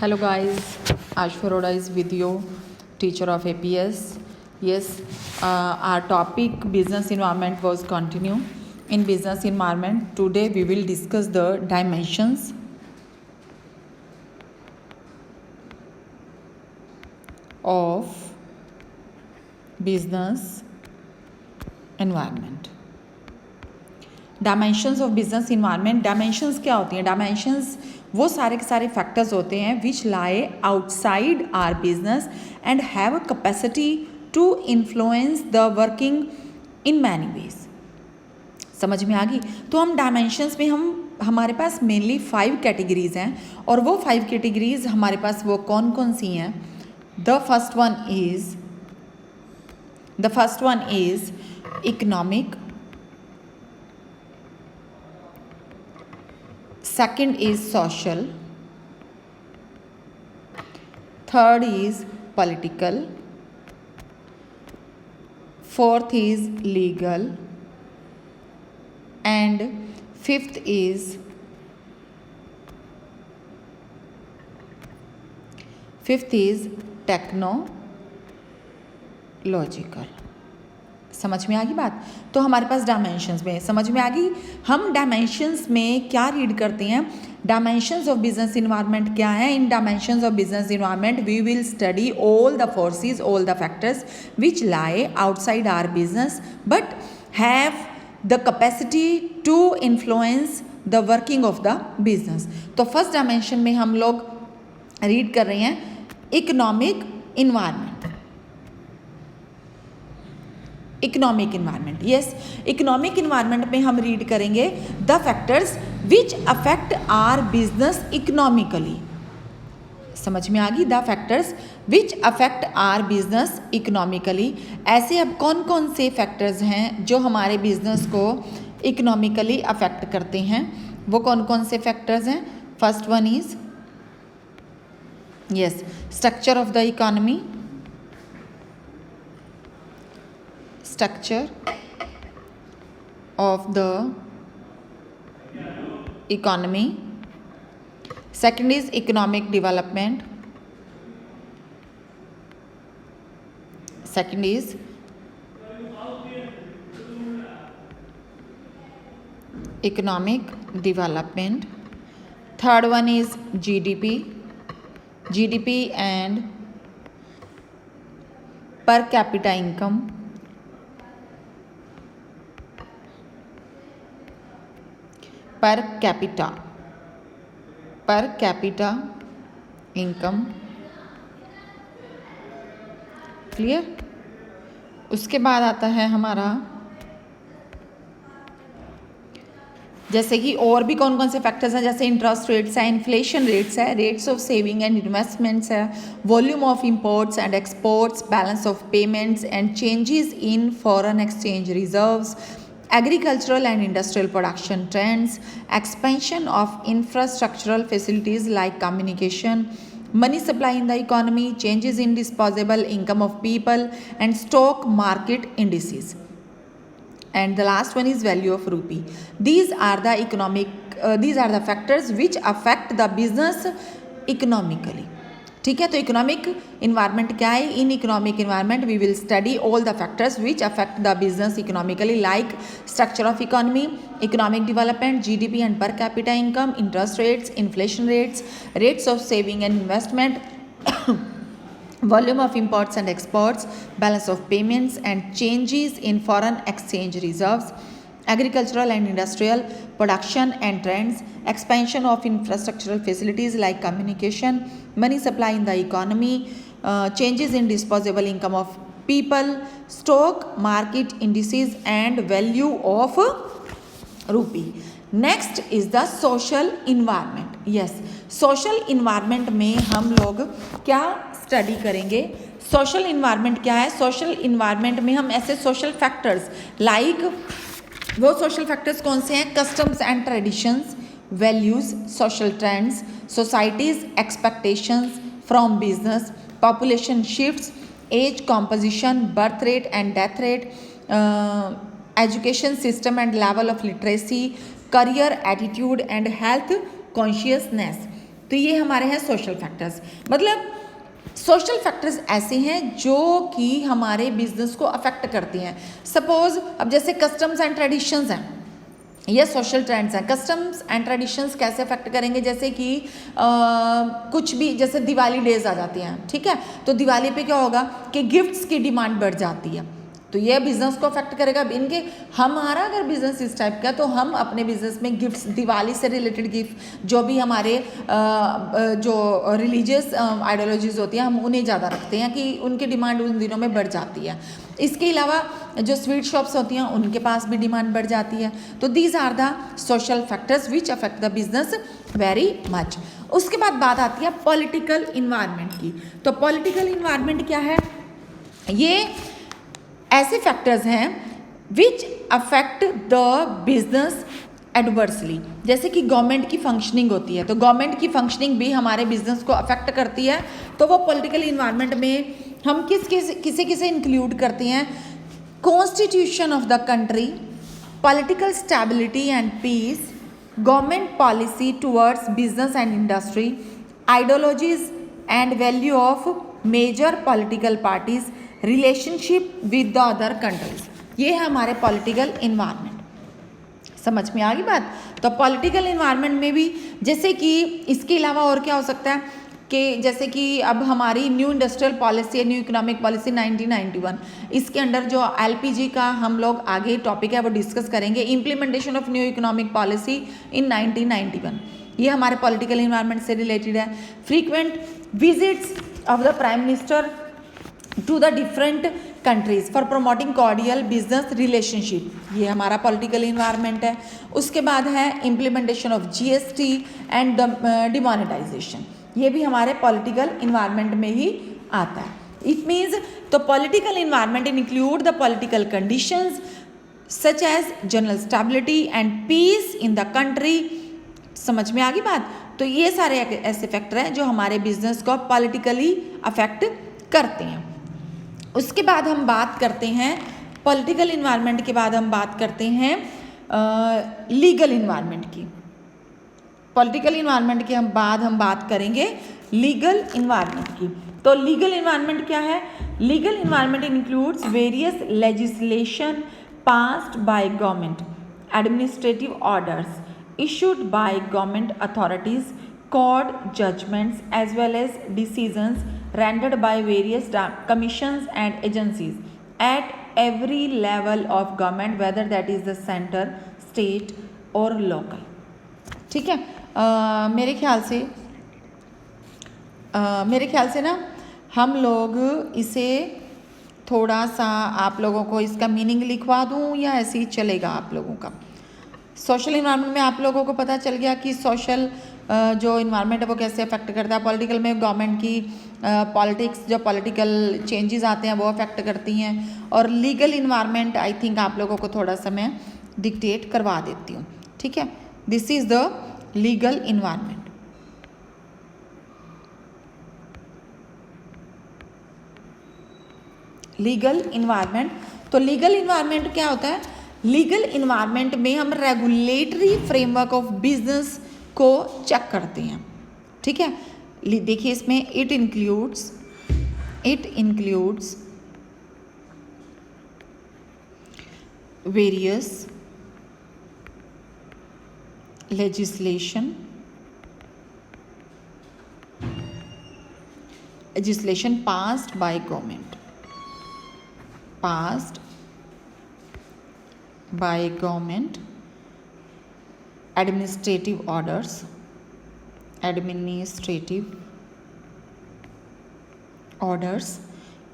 Hello guys, Ash Aroda is with you, teacher of APS. Yes, our topic business environment was continue. In business environment, today we will discuss the dimensions of business environment. Dimensions of business environment. Dimensions क्या होती हैं? Dimensions वो सारे के सारे factors होते हैं which lie outside our business and have a capacity to influence the working in many ways. समझ में आ गई? तो हम डायमेंशंस में हमारे पास मेनली 5 कैटेगरीज हैं और वो 5 कैटेगरीज हमारे पास वो कौन कौन सी हैं? The first one is economic. Second is social. Third is political. Fourth is legal. And fifth is technological. समझ में आ गई बात? तो हमारे पास डायमेंशंस में समझ में आ गई. हम डायमेंशंस में क्या रीड करते हैं? डायमेंशंस ऑफ बिजनेस इन्वायरमेंट क्या है? In dimensions of business environment we will study all the forces, all the factors which lie outside our business but have the capacity to influence the working of the business. तो first dimension में हम लोग read कर रहे हैं economic environment. Economic environment. Yes, economic environment में हम read करेंगे the factors which affect our business economically. समझ में आ गई? The factors which affect our business economically. ऐसे अब कौन कौन से फैक्टर्स हैं जो हमारे बिजनेस को इकोनॉमिकली अफेक्ट करते हैं? वो कौन कौन से फैक्टर्स हैं? First one is yes structure of the economy. Structure of the economy. Second is economic development. Second is economic development. Third one is GDP and per capita income. पर capita income. Clear? उसके बाद आता है हमारा जैसे कि और भी कौन कौन से फैक्टर्स हैं, जैसे इंटरेस्ट रेट्स है, इन्फ्लेशन रेट्स है, rates of saving and investments है, volume of imports and exports, balance of payments and changes in foreign exchange reserves, agricultural and industrial production trends, expansion of infrastructural facilities like communication, money supply in the economy, changes in disposable income of people, and stock market indices. And the last one is value of rupee. These are the factors which affect the business economically. ठीक है, तो economic environment क्या है? In economic environment we will study all the factors which affect the business economically like structure of economy, economic development, GDP and per capita income, interest rates, inflation rates, rates of saving and investment, volume of imports and exports, balance of payments and changes in foreign exchange reserves, agricultural and industrial production and trends, expansion of infrastructural facilities like communication, money supply in the economy, changes in disposable income of people, stock market indices and value of rupee. Next is the social environment. Yes, social environment में हम लोग क्या study करेंगे? Social environment क्या है? Social environment में हम ऐसे सोशल फैक्टर्स लाइक वो सोशल फैक्टर्स कौन से हैं? Customs and traditions, values, social trends, societies expectations from business, population shifts, age composition, birth rate and death rate, education system and level of literacy, career attitude and health consciousness. तो ये हमारे हैं social factors. मतलब social factors ऐसे हैं जो कि हमारे बिजनेस को अफेक्ट करती हैं। सपोज अब जैसे कस्टम्स एंड ट्रेडिशंस हैं, ये सोशल ट्रेंड्स हैं। कस्टम्स एंड ट्रेडिशंस कैसे अफेक्ट करेंगे, जैसे कि कुछ भी, जैसे दिवाली डेज आ जाती हैं, ठीक है, तो दिवाली पे क्या होगा कि गिफ्ट्स की डिमांड बढ़ जाती है, तो ये बिजनेस को अफेक्ट करेगा। अब इनके हमारा अगर बिजनेस इस टाइप का, तो हम अपने बिजनेस में गिफ्ट्स, दिवाली से रिलेटेड गिफ्ट, जो भी हमारे जो रिलीजियस आइडियोलॉजीज होती हैं, हम उन्हें ज़्यादा रखते हैं कि उनकी डिमांड उन दिनों में बढ़ जाती है। इसके अलावा जो स्वीट शॉप्स होती हैं उनके पास भी डिमांड बढ़ जाती है। तो these are the social factors which affect the business very much. उसके बाद बात आती है पॉलिटिकल इन्वायरमेंट की। तो पॉलिटिकल इन्वायरमेंट क्या है, ये ऐसे फैक्टर्स हैं विच अफेक्ट द बिजनेस एडवर्सली। जैसे कि गवर्नमेंट की फंक्शनिंग होती है, तो गवर्नमेंट की फंक्शनिंग भी हमारे बिजनेस को अफेक्ट करती है। तो वो पॉलिटिकल इन्वायरमेंट में हम किसे इंक्लूड करते हैं, constitution of the country, political stability and peace, government policy towards business and industry, ideologies and value of major political parties, relationship with the other countries. ये है हमारे पॉलिटिकल इन्वायरमेंट। समझ में आ गई बात। तो पॉलिटिकल इन्वायरमेंट में भी जैसे कि इसके अलावा और क्या हो सकता है कि जैसे कि अब हमारी न्यू इंडस्ट्रियल पॉलिसी है, न्यू इकोनॉमिक पॉलिसी 1991, इसके अंडर जो एलपीजी का हम लोग आगे टॉपिक है वो डिस्कस करेंगे, implementation of new economic policy in 1991, ये हमारे पॉलिटिकल इन्वायरमेंट से रिलेटेड है। Frequent visits of the prime minister to the different countries for promoting cordial business relationship, ये हमारा पॉलिटिकल इन्वायरमेंट है। उसके बाद है implementation of GST and demonetisation, ये भी हमारे पॉलिटिकल इन्वायरमेंट में ही आता है। इट मीन्स तो political environment include the political conditions such as general stability and piece in the country. समझ में आ गई बात। तो ये सारे ऐसे फैक्टर हैं जो हमारे बिजनेस को पॉलिटिकली अफेक्ट करते हैं। उसके बाद हम बात करते हैं पॉलिटिकल इन्वायरमेंट के बाद हम बात करते हैं लीगल इन्वायरमेंट की। पॉलिटिकल इन्वायरमेंट के बाद हम बात करेंगे लीगल इन्वायरमेंट की। तो लीगल इन्वायरमेंट क्या है, legal environment includes various legislation passed by government, administrative orders issued by government authorities, court judgments as well as decisions rendered by various commissions and agencies at every level of government, whether that is the center, state or local। ठीक है, मेरे ख्याल से ना हम लोग इसे थोड़ा सा आप लोगों को इसका मीनिंग लिखवा दूँ या ऐसे ही चलेगा आप लोगों का। सोशल इन्वायरमेंट में आप लोगों को पता चल गया कि सोशल जो इन्वायरमेंट है वो कैसे अफेक्ट करता है। पॉलिटिकल में गवर्नमेंट की पॉलिटिक्स, जो पॉलिटिकल चेंजेस आते हैं वो अफेक्ट करती हैं। और लीगल इन्वायरमेंट आई थिंक आप लोगों को थोड़ा सा मैं डिक्टेट करवा देती हूँ, ठीक है। This is the legal environment. Legal environment, तो लीगल इन्वायरमेंट क्या होता है, लीगल इन्वायरमेंट में हम रेगुलेटरी फ्रेमवर्क ऑफ बिजनेस को चेक करते हैं, ठीक है। देखिए इसमें it includes various legislation passed by government, administrative orders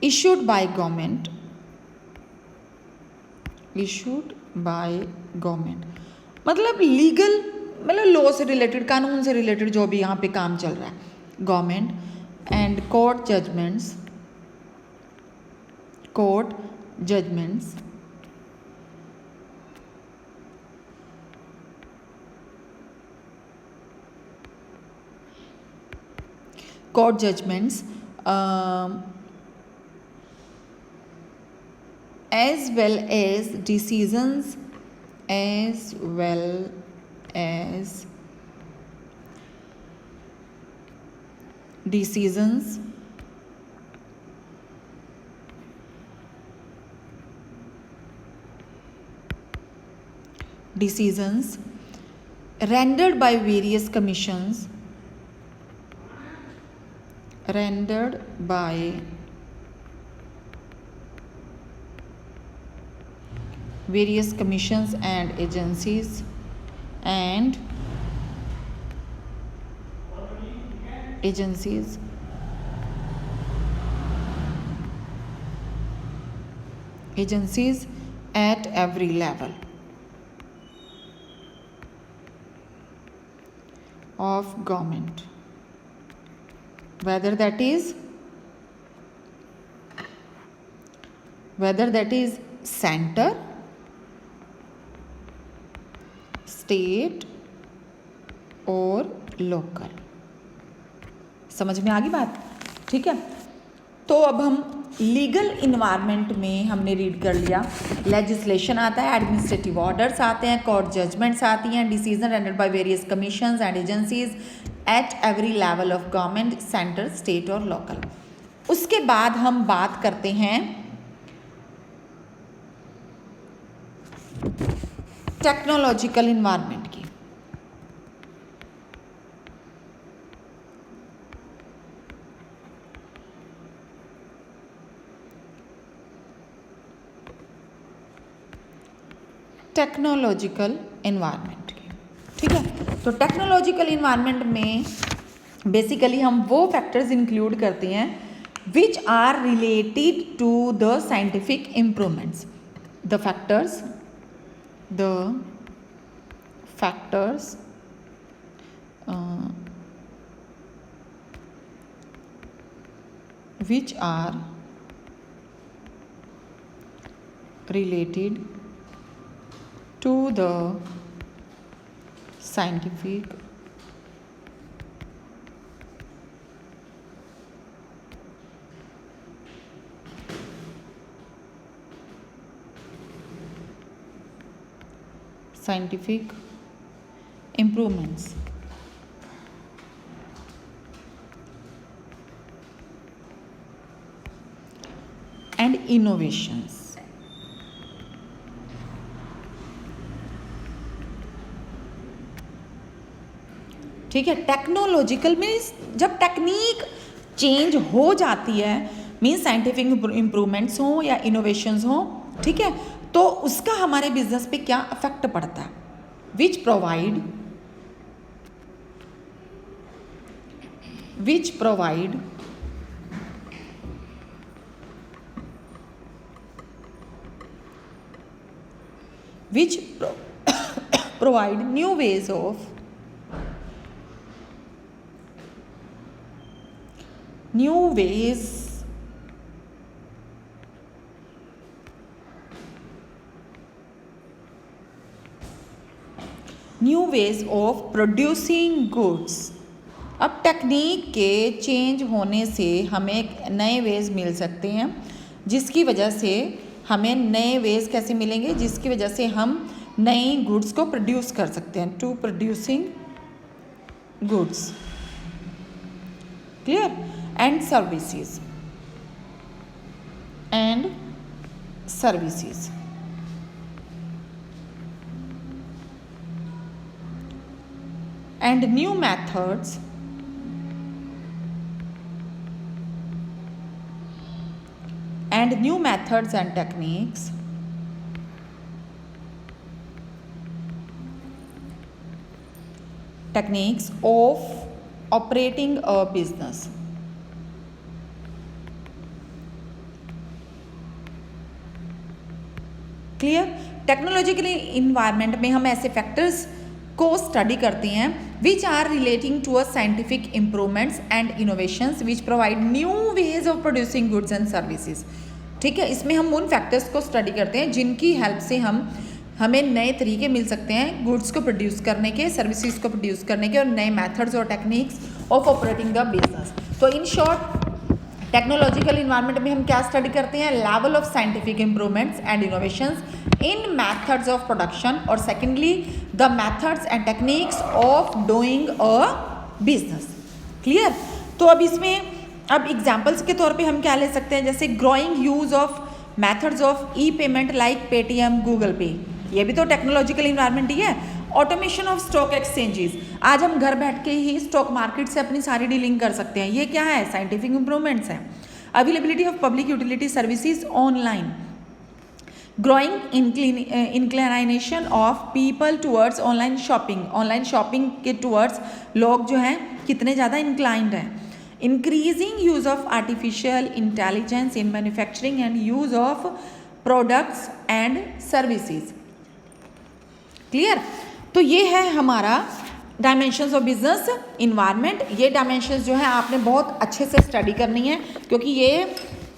issued by government मतलब लीगल, मतलब लॉ से रिलेटेड, कानून से रिलेटेड जो भी यहाँ पे काम चल रहा है, government and court judgments court judgments as well as decisions decisions rendered by various commissions and agencies at every level of government, whether that is center, state और लोकल। समझ में आ गई बात? ठीक है, तो अब हम लीगल इन्वायरमेंट में हमने रीड कर लिया। लेजिस्लेशन आता है, एडमिनिस्ट्रेटिव ऑर्डर्स आते हैं, कोर्ट जजमेंट्स आती हैं, decision rendered by various commissions and agencies at every level of government, centre, state और लोकल। उसके बाद हम बात करते हैं टेक्नोलॉजिकल इन्वायरमेंट की। टेक्नोलॉजिकल इन्वायरमेंट की, ठीक है। तो टेक्नोलॉजिकल इन्वायरमेंट में बेसिकली हम वो फैक्टर्स इंक्लूड करते हैं which are related to the scientific improvements. The factors which are related to the scientific improvements and innovations। ठीक है, टेक्नोलॉजिकल मीन्स जब टेक्निक चेंज हो जाती है, मीन्स साइंटिफिक इम्प्रूवमेंट्स हों या इनोवेशंस हों, ठीक है, तो उसका हमारे बिजनेस पे क्या इफेक्ट पड़ता है। Which provide new ways of producing goods. अब टेक्निक के चेंज होने से हमें नए वेज मिल सकते हैं, जिसकी वजह से हमें नए वेज कैसे मिलेंगे, जिसकी वजह से हम नई गुड्स को प्रोड्यूस कर सकते हैं। To producing goods, clear, and services and new methods and techniques of operating a business। Clear, technological environment में हम ऐसे फैक्टर्स को स्टडी करते हैं which are relating to a scientific improvements and innovations which provide new ways of producing goods and services. ठीक है, इसमें हम उन फैक्टर्स को स्टडी करते हैं जिनकी हेल्प से हमें नए तरीके मिल सकते हैं गुड्स को प्रोड्यूस करने के, सर्विसेज को प्रोड्यूस करने के, और नए मेथड्स और techniques of operating the business. तो इन शॉर्ट टेक्नोलॉजिकल इन्वायरमेंट में हम क्या स्टडी करते हैं, level of scientific improvements and innovations in methods of production, और secondly the methods and techniques of doing a business. Clear, तो अब इसमें अब एग्जाम्पल्स के तौर पे हम क्या ले सकते हैं, जैसे growing use of methods of E payment like Paytm, Google पे, ये भी तो टेक्नोलॉजिकल इन्वायरमेंट ही है। ऑटोमेशन ऑफ स्टॉक एक्सचेंजेस, आज हम घर बैठ के ही स्टॉक मार्केट से अपनी सारी डीलिंग कर सकते हैं, ये क्या है, साइंटिफिक इंप्रूवमेंट्स हैं। Availability of public utility services online, growing inclination of people towards online shopping, online shopping के टूवर्ड्स लोग जो हैं कितने ज़्यादा इंक्लाइंड हैं। Increasing use of artificial intelligence in manufacturing and use of products and services. Clear, तो ये है हमारा डायमेंशंस ऑफ बिजनेस इन्वायरमेंट। ये डायमेंशंस जो है आपने बहुत अच्छे से स्टडी करनी है, क्योंकि ये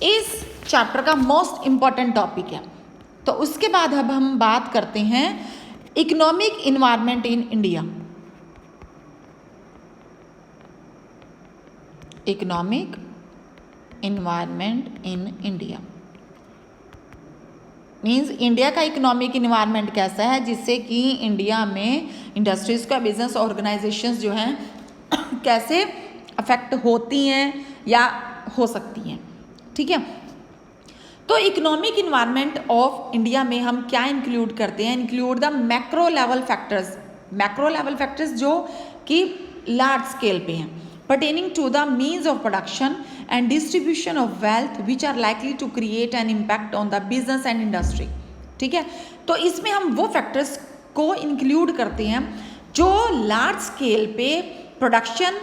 इस चैप्टर का मोस्ट इम्पॉर्टेंट टॉपिक है। तो उसके बाद अब हम बात करते हैं economic environment in India. Economic environment in India means India का इकोनॉमिक इन्वायरमेंट कैसा है, जिससे कि इंडिया में इंडस्ट्रीज का बिजनेस ऑर्गेनाइजेशंस जो हैं कैसे अफेक्ट होती हैं या हो सकती हैं। ठीक है, तो इकोनॉमिक इन्वायरमेंट ऑफ इंडिया में हम क्या इंक्लूड करते हैं, include the macro level factors, macro level factors जो कि लार्ज स्केल पे हैं, pertaining to the means of production and distribution of wealth which are likely to create an impact on the business and industry। ठीक है, तो इसमें हम वो फैक्टर्स को इंक्लूड करते हैं जो लार्ज स्केल पे प्रोडक्शन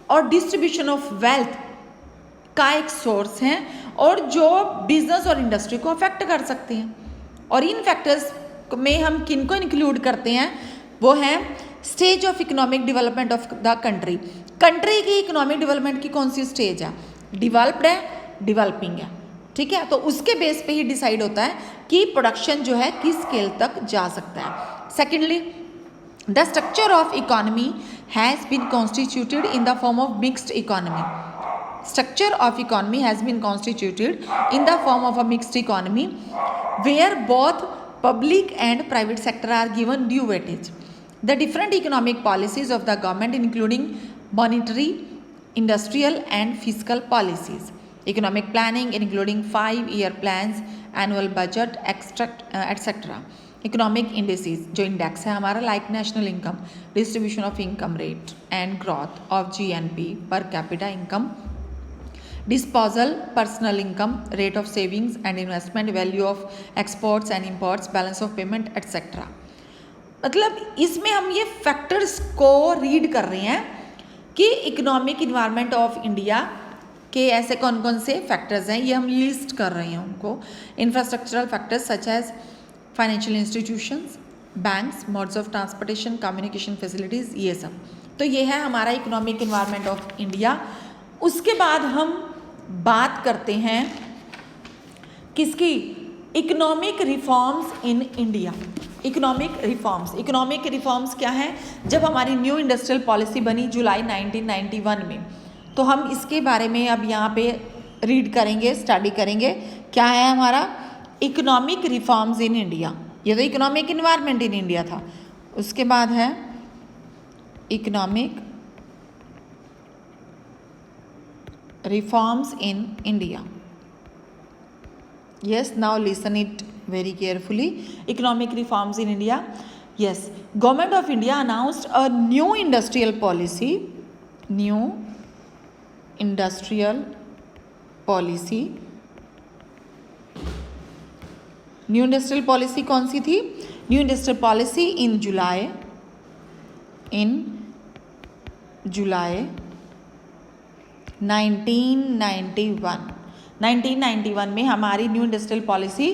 और डिस्ट्रीब्यूशन ऑफ वेल्थ का एक सोर्स हैं और जो बिजनेस और इंडस्ट्री को अफेक्ट कर सकते हैं। और इन फैक्टर्स में हम किन को इंक्लूड करते हैं, वो हैं stage of economic development of the country. Country की इकोनॉमिक डेवलपमेंट की कौन सी स्टेज है, डेवलप्ड है, डेवलपिंग है। ठीक है, तो उसके बेस पे ही डिसाइड होता है कि प्रोडक्शन जो है किस स्केल तक जा सकता है। Secondly, the structure of economy has been constituted in the form of mixed economy. Structure of economy has been constituted in the form of a mixed economy where both public and private sector are given due weightage. The different economic policies of the government including monetary, industrial and fiscal policies. Economic planning including 5-year plans, annual budget, etc. Economic indices जो index है हमारा like national income, distribution of income rate and growth of GNP, per capita income, disposal personal income, rate of savings and investment, value of exports and imports, balance of payment etc. मतलब इसमें हम ये factors को read कर रहे हैं कि economic environment of India के ऐसे कौन कौन से फैक्टर्स हैं, ये हम लिस्ट कर रहे हैं उनको। Infrastructural factors such as financial institutions, banks, modes of transportation, communication facilities, ये सब। तो ये है हमारा इकोनॉमिक इन्वायरमेंट ऑफ इंडिया। उसके बाद हम बात करते हैं किसकी, economic reforms in India. Economic reforms क्या है, जब हमारी न्यू इंडस्ट्रियल पॉलिसी बनी जुलाई 1991 में, तो हम इसके बारे में अब यहाँ पे रीड करेंगे, स्टडी करेंगे। क्या है हमारा इकोनॉमिक रिफॉर्म्स इन इंडिया, ये तो इकोनॉमिक इन्वायरमेंट इन इंडिया था। उसके बाद है economic reforms in India. Yes, now listen it very carefully. Economic reforms in India. Yes, Government of India announced a new industrial policy. New industrial policy. New industrial policy कौन सी थी? New industrial policy in July 1991 में हमारी new industrial policy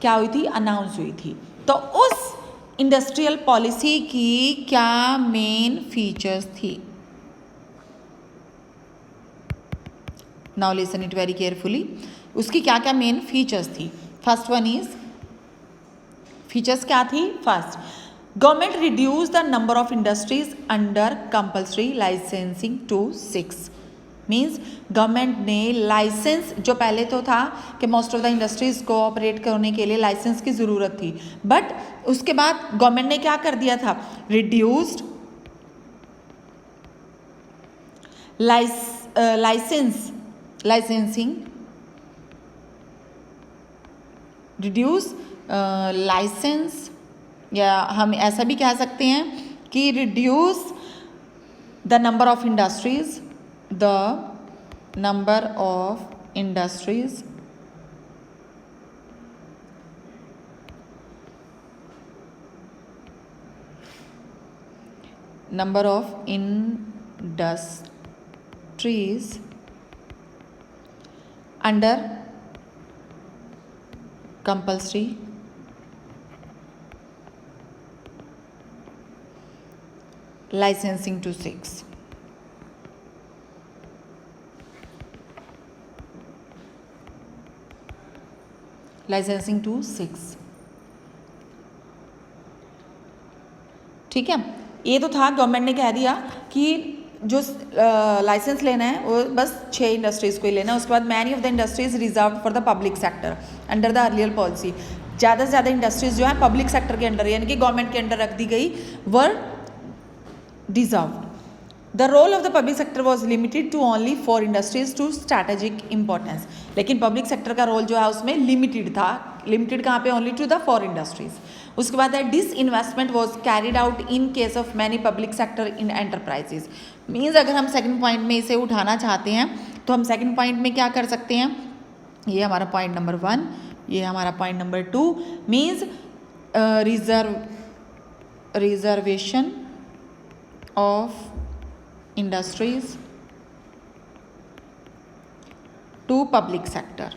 क्या हुई थी, announce हुई थी। तो उस इंडस्ट्रियल पॉलिसी की क्या मेन फीचर्स थी, now listen it very carefully. उसकी क्या क्या मेन फीचर्स थी। फर्स्ट वन इज, फीचर्स क्या थी, first government reduce the number of industries under compulsory licensing to 6। Means government ने लाइसेंस, जो पहले तो था कि मोस्ट ऑफ द इंडस्ट्रीज़ को ऑपरेट करने के लिए लाइसेंस की ज़रूरत थी, बट उसके बाद गवर्नमेंट ने क्या कर दिया था, रिड्यूस्ड licensing, reduce license, या हम ऐसा भी कह सकते हैं कि reduce the number of industries, number of industries under compulsory licensing to 6. Licensing to 6. ठीक है, ये तो था, गवर्नमेंट ने कह दिया कि जो लाइसेंस लेना है वो बस 6 इंडस्ट्रीज़ को ही लेना है. उसके बाद many of the industries reserve for the public sector under the earlier policy. ज़्यादा से ज़्यादा इंडस्ट्रीज जो है पब्लिक सेक्टर के अंडर यानी कि गवर्नमेंट के अंडर रख दी गई, were reserved. The role of the public sector was limited to only 4 industries to strategic importance. लेकिन पब्लिक सेक्टर का रोल जो है उसमें लिमिटेड था. लिमिटेड कहाँ पे? Only to the 4 industries. उसके बाद है disinvestment was carried out in case of many public sector in enterprises. Means अगर हम सेकंड पॉइंट में इसे उठाना चाहते हैं तो हम सेकंड पॉइंट में क्या कर सकते हैं? ये हमारा पॉइंट नंबर 1, ये हमारा point number 2. Means reservation of industries to public sector,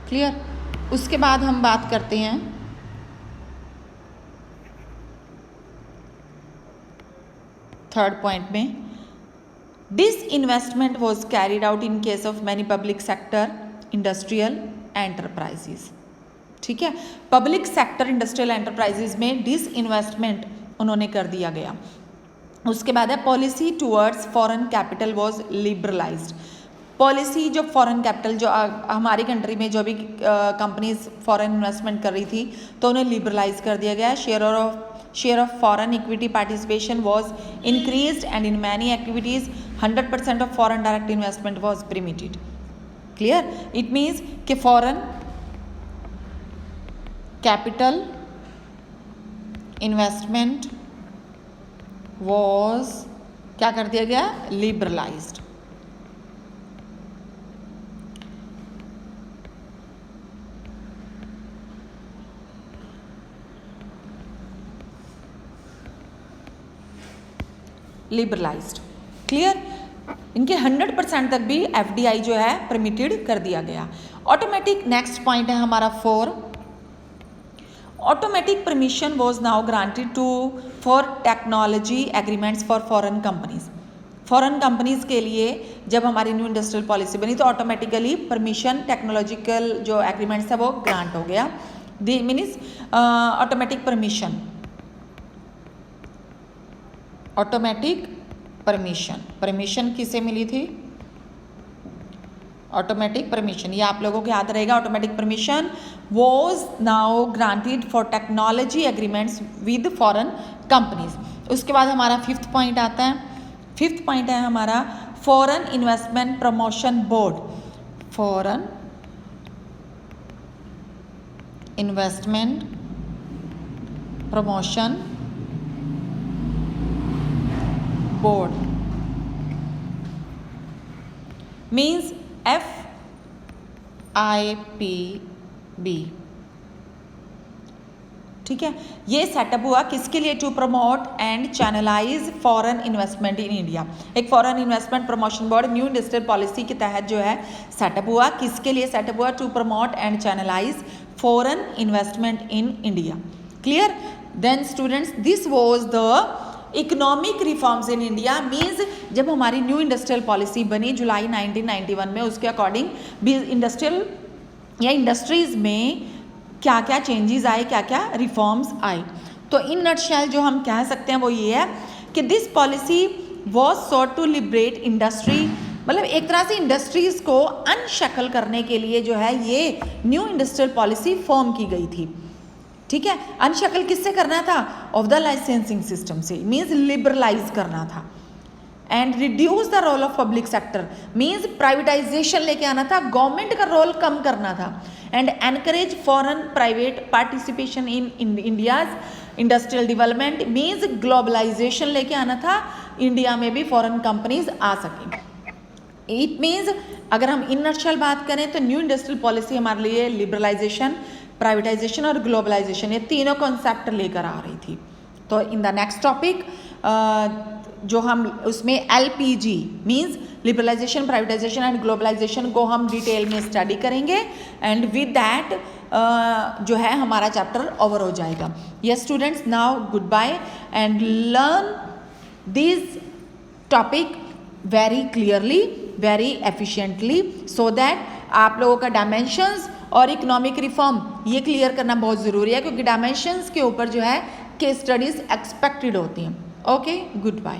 clear. उसके बाद हम बात करते हैं थर्ड पॉइंट में. Disinvestment was carried out in case of many public sector industrial enterprises. ठीक है, पब्लिक सेक्टर इंडस्ट्रियल एंटरप्राइजेज में डिस इन्वेस्टमेंट उन्होंने कर दिया गया. उसके बाद है policy towards foreign capital was liberalised. Policy जो फॉरेन कैपिटल, जो हमारी कंट्री में जो भी कंपनीज फॉरेन इन्वेस्टमेंट कर रही थी तो उन्हें लिबरलाइज कर दिया गया. Share of foreign equity participation was increased and in many activities 100% of foreign direct investment was permitted. Clear. It means कि फॉरेन कैपिटल इन्वेस्टमेंट वॉज क्या कर दिया गया? लिबरलाइज्ड. लिबरलाइज्ड. क्लियर. इनके 100% तक भी FDI जो है परमिटेड कर दिया गया. ऑटोमेटिक नेक्स्ट पॉइंट है हमारा 4. Automatic permission was now granted for technology agreements for foreign companies. Foreign companies के लिए जब हमारी न्यू इंडस्ट्रियल पॉलिसी बनी तो ऑटोमेटिकली परमिशन टेक्नोलॉजिकल जो एग्रीमेंट्स है वो ग्रांट हो गया. The means automatic permission, automatic permission किसे मिली थी? ऑटोमेटिक परमिशन, ये आप लोगों को याद रहेगा. Automatic permission was now granted for technology agreements with foreign companies. उसके बाद हमारा 5th पॉइंट आता है. 5th पॉइंट है हमारा foreign investment promotion board. Foreign investment promotion board means FIPB. ठीक है, ये सेटअप हुआ किसके लिए? To promote and channelise foreign investment in India. एक foreign investment promotion board new industrial policy के तहत जो है सेटअप हुआ. किसके लिए सेटअप हुआ? To promote and channelise foreign investment in India. Clear. Then students, this was the economic reforms in India. Means जब हमारी न्यू इंडस्ट्रियल पॉलिसी बनी जुलाई 1991 में, उसके अकॉर्डिंग भी इंडस्ट्रियल या इंडस्ट्रीज़ में क्या क्या चेंजेस आए, क्या क्या रिफॉर्म्स आए. तो इन नटशेल जो हम कह सकते हैं वो ये है कि this policy was sought to liberate industry. मतलब एक तरह से इंडस्ट्रीज़ को अनशक्ल करने के लिए जो है ये न्यू इंडस्ट्रियल पॉलिसी फॉर्म की गई थी. ठीक है, अनशकल किससे करना था? ऑफ द लाइसेंसिंग सिस्टम से, मीन्स लिबरलाइज करना था। And reduce the role of public sector, means privatisation लेके आना था, गवर्नमेंट का रोल कम करना था। And encourage foreign private participation in India's industrial development, means globalisation लेके आना था, इंडिया में भी फॉरेन कंपनीज आ सकें। इट मीन्स अगर हम इन नटशेल बात करें तो न्यू इंडस्ट्रियल पॉलिसी हमारे लिए लिबरलाइजेशन, प्राइवेटाइजेशन और ग्लोबलाइजेशन, ये तीनों कॉन्सेप्ट लेकर आ रही थी। तो इन द नेक्स्ट टॉपिक जो हम उसमें LPG means liberalisation, privatisation and globalisation को हम डिटेल में स्टडी करेंगे। एंड विद दैट जो है हमारा चैप्टर ओवर हो जाएगा। Yes students, now goodbye and learn this topic very clearly, very efficiently, so that आप लोगों का डायमेंशंस और इकोनॉमिक रिफॉर्म ये क्लियर करना बहुत ज़रूरी है, क्योंकि डायमेंशंस के ऊपर जो है केस स्टडीज एक्सपेक्टेड होती हैं। Okay, good bye.